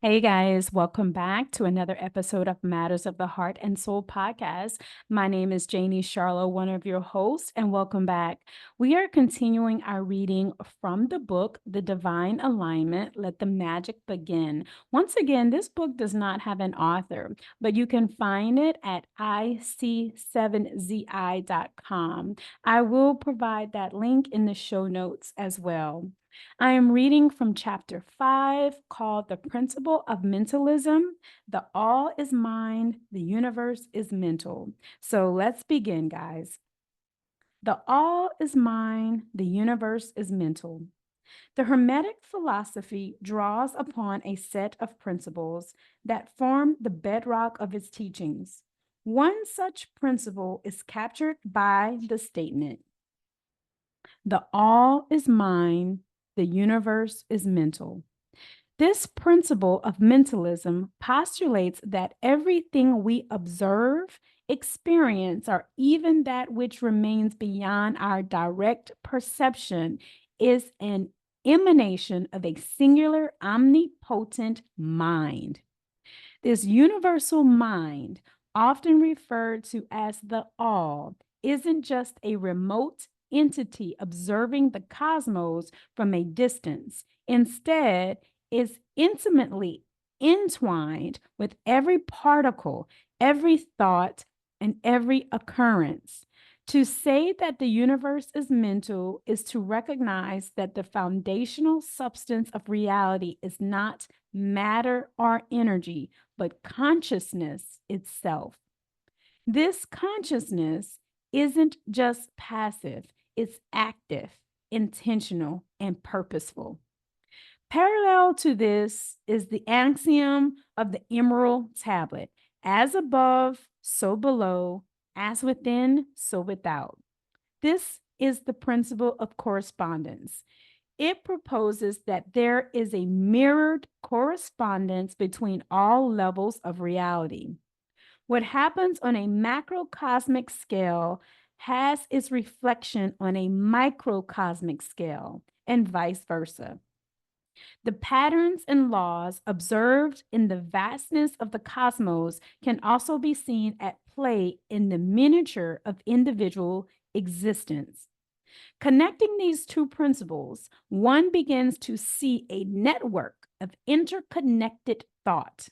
Hey guys, welcome back to another episode of Matters of the Heart and Soul podcast. My name is Janie Charlot, one of your hosts, and welcome back. We are continuing our reading from the book, The Divine Alignment, Let the Magic Begin. Once again, this book does not have an author, but you can find it at ic7zi.com. I will provide that link in the show notes as well. I am reading from chapter 5 called The Principle of Mentalism. The all is mind, the universe is mental. So let's begin, guys. The all is mind, the universe is mental. The Hermetic philosophy draws upon a set of principles that form the bedrock of its teachings. One such principle is captured by the statement, the all is mind, the universe is mental. This principle of mentalism postulates that everything we observe, experience, or even that which remains beyond our direct perception is an emanation of a singular, omnipotent mind. This universal mind, often referred to as the all, isn't just a remote entity observing the cosmos from a distance. Instead, is intimately entwined with every particle, every thought, and every occurrence. To say that the universe is mental is to recognize that the foundational substance of reality is not matter or energy, but consciousness itself. This consciousness isn't just passive, it's active, intentional, and purposeful. Parallel to this is the axiom of the Emerald Tablet, as above, so below, as within, so without. This is the principle of correspondence. It proposes that there is a mirrored correspondence between all levels of reality. What happens on a macrocosmic scale has its reflection on a microcosmic scale, and vice versa. The patterns and laws observed in the vastness of the cosmos can also be seen at play in the miniature of individual existence. Connecting these two principles, one begins to see a network of interconnected thought.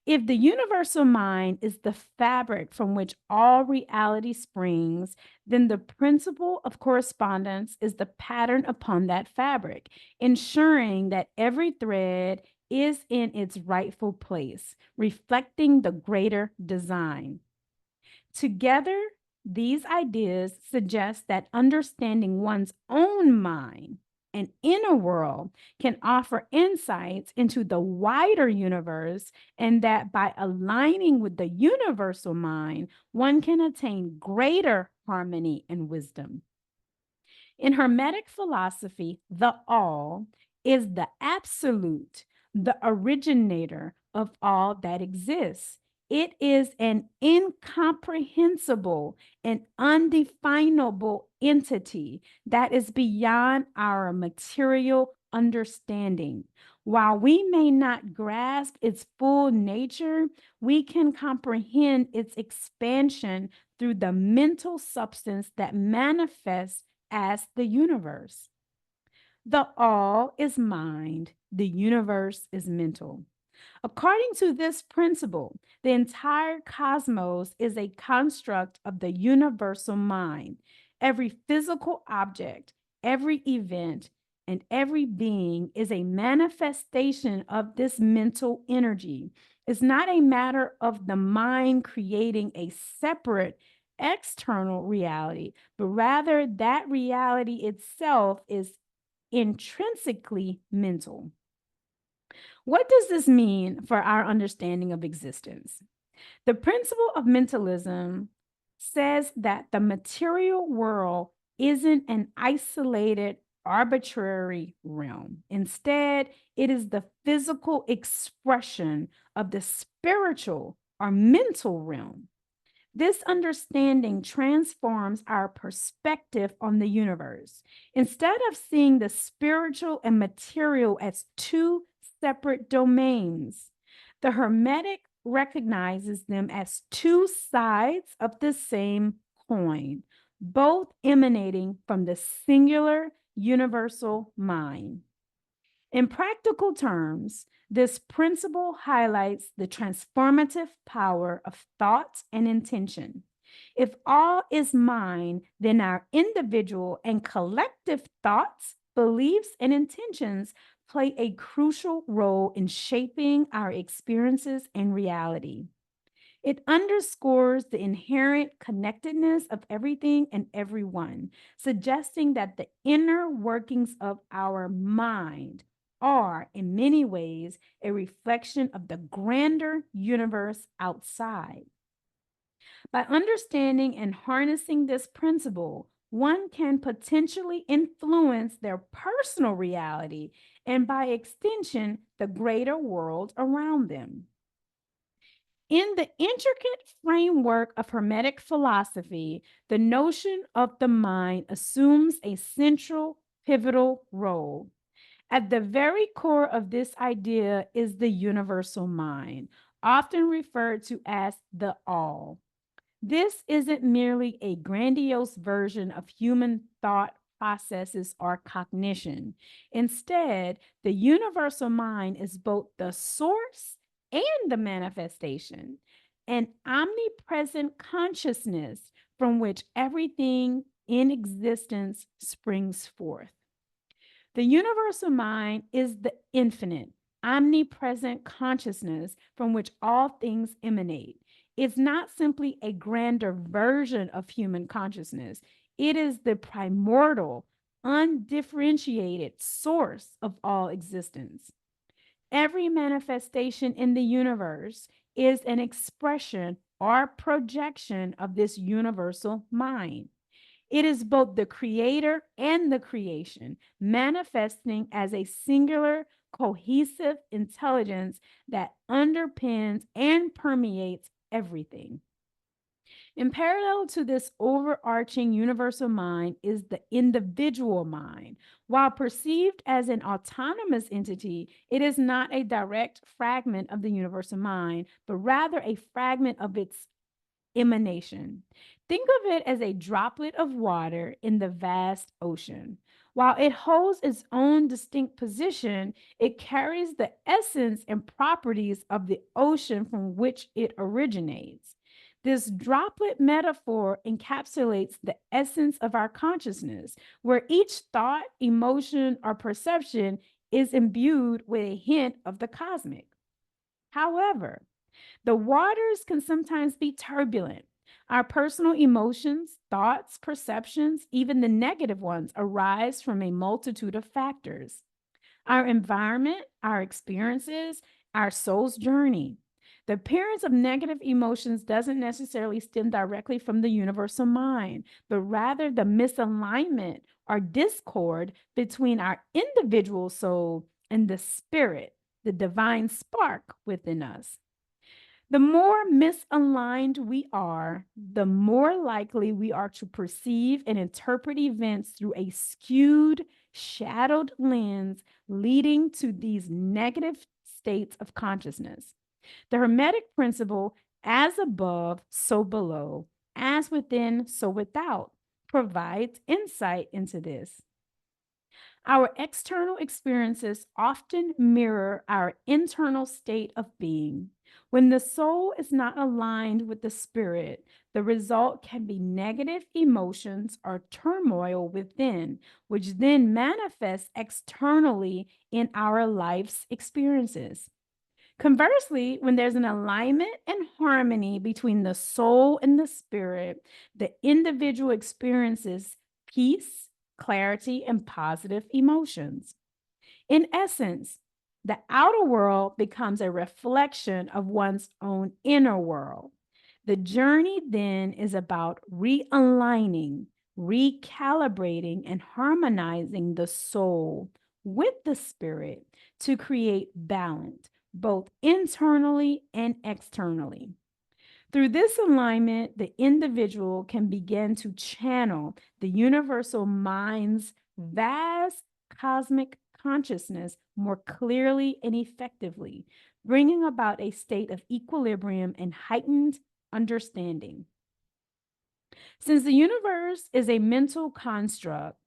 If the universal mind is the fabric from which all reality springs, then the principle of correspondence is the pattern upon that fabric, ensuring that every thread is in its rightful place, reflecting the greater design. Together, these ideas suggest that understanding one's own mind and inner world can offer insights into the wider universe, and that by aligning with the universal mind, one can attain greater harmony and wisdom. In Hermetic philosophy, the all is the absolute, the originator of all that exists. It is an incomprehensible and undefinable entity that is beyond our material understanding. While we may not grasp its full nature, we can comprehend its expansion through the mental substance that manifests as the universe. The all is mind, the universe is mental. According to this principle, the entire cosmos is a construct of the universal mind. Every physical object, every event, and every being is a manifestation of this mental energy. It's not a matter of the mind creating a separate external reality, but rather that reality itself is intrinsically mental. What does this mean for our understanding of existence? The principle of mentalism says that the material world isn't an isolated, arbitrary realm. Instead, it is the physical expression of the spiritual or mental realm. This understanding transforms our perspective on the universe. Instead of seeing the spiritual and material as two separate domains. The Hermetic recognizes them as two sides of the same coin, both emanating from the singular universal mind. In practical terms, this principle highlights the transformative power of thought and intention. If all is mind, then our individual and collective thoughts, beliefs, and intentions play a crucial role in shaping our experiences and reality. It underscores the inherent connectedness of everything and everyone, suggesting that the inner workings of our mind are, in many ways, a reflection of the grander universe outside. By understanding and harnessing this principle, one can potentially influence their personal reality and, by extension, the greater world around them. In the intricate framework of Hermetic philosophy, the notion of the mind assumes a central, pivotal role. At the very core of this idea is the universal mind, often referred to as the all. This isn't merely a grandiose version of human thought processes or cognition. Instead, the universal mind is both the source and the manifestation, an omnipresent consciousness from which everything in existence springs forth. The universal mind is the infinite, omnipresent consciousness from which all things emanate. It's not simply a grander version of human consciousness, it is the primordial, undifferentiated source of all existence. Every manifestation in the universe is an expression or projection of this universal mind. It is both the creator and the creation, manifesting as a singular, cohesive intelligence that underpins and permeates everything. In parallel to this overarching universal mind is the individual mind. While perceived as an autonomous entity, it is not a direct fragment of the universal mind, but rather a fragment of its emanation. Think of it as a droplet of water in the vast ocean. While it holds its own distinct position, it carries the essence and properties of the ocean from which it originates. This droplet metaphor encapsulates the essence of our consciousness, where each thought, emotion, or perception is imbued with a hint of the cosmic. However, the waters can sometimes be turbulent. Our personal emotions, thoughts, perceptions, even the negative ones, arise from a multitude of factors: our environment, our experiences, our soul's journey. The appearance of negative emotions doesn't necessarily stem directly from the universal mind, but rather the misalignment or discord between our individual soul and the spirit, the divine spark within us. The more misaligned we are, the more likely we are to perceive and interpret events through a skewed, shadowed lens, leading to these negative states of consciousness. The Hermetic principle, as above, so below, as within, so without, provides insight into this. Our external experiences often mirror our internal state of being. When the soul is not aligned with the spirit, the result can be negative emotions or turmoil within, which then manifests externally in our life's experiences. Conversely, when there's an alignment and harmony between the soul and the spirit, the individual experiences peace, clarity, and positive emotions. In essence, the outer world becomes a reflection of one's own inner world. The journey then is about realigning, recalibrating, and harmonizing the soul with the spirit to create balance, both internally and externally. Through this alignment, the individual can begin to channel the universal mind's vast cosmic consciousness more clearly and effectively, bringing about a state of equilibrium and heightened understanding. Since the universe is a mental construct,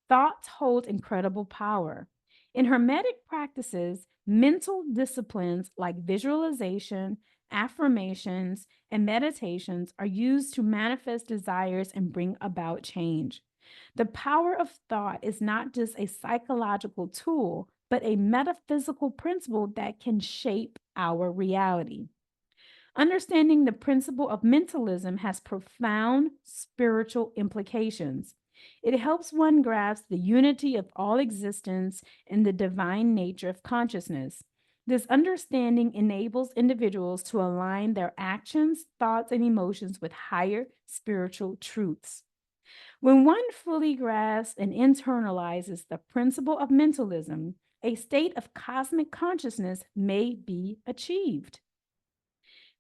thoughts hold incredible power. In Hermetic practices, mental disciplines like visualization, affirmations, and meditations are used to manifest desires and bring about change. The power of thought is not just a psychological tool, but a metaphysical principle that can shape our reality. Understanding the principle of mentalism has profound spiritual implications. It helps one grasp the unity of all existence and the divine nature of consciousness. This understanding enables individuals to align their actions, thoughts, and emotions with higher spiritual truths. When one fully grasps and internalizes the principle of mentalism, a state of cosmic consciousness may be achieved.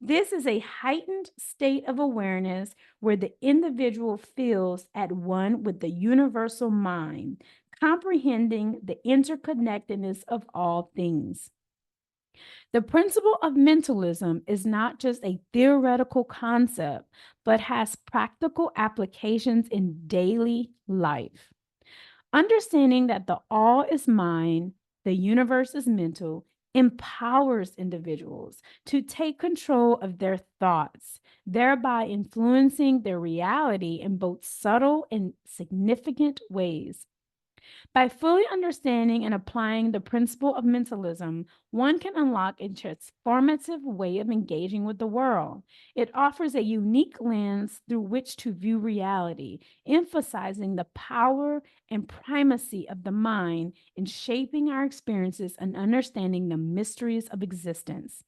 This is a heightened state of awareness where the individual feels at one with the universal mind, comprehending the interconnectedness of all things. The principle of mentalism is not just a theoretical concept, but has practical applications in daily life. Understanding that the all is mind, the universe is mental, empowers individuals to take control of their thoughts, thereby influencing their reality in both subtle and significant ways. By fully understanding and applying the principle of mentalism, one can unlock a transformative way of engaging with the world. It offers a unique lens through which to view reality, emphasizing the power and primacy of the mind in shaping our experiences and understanding the mysteries of existence.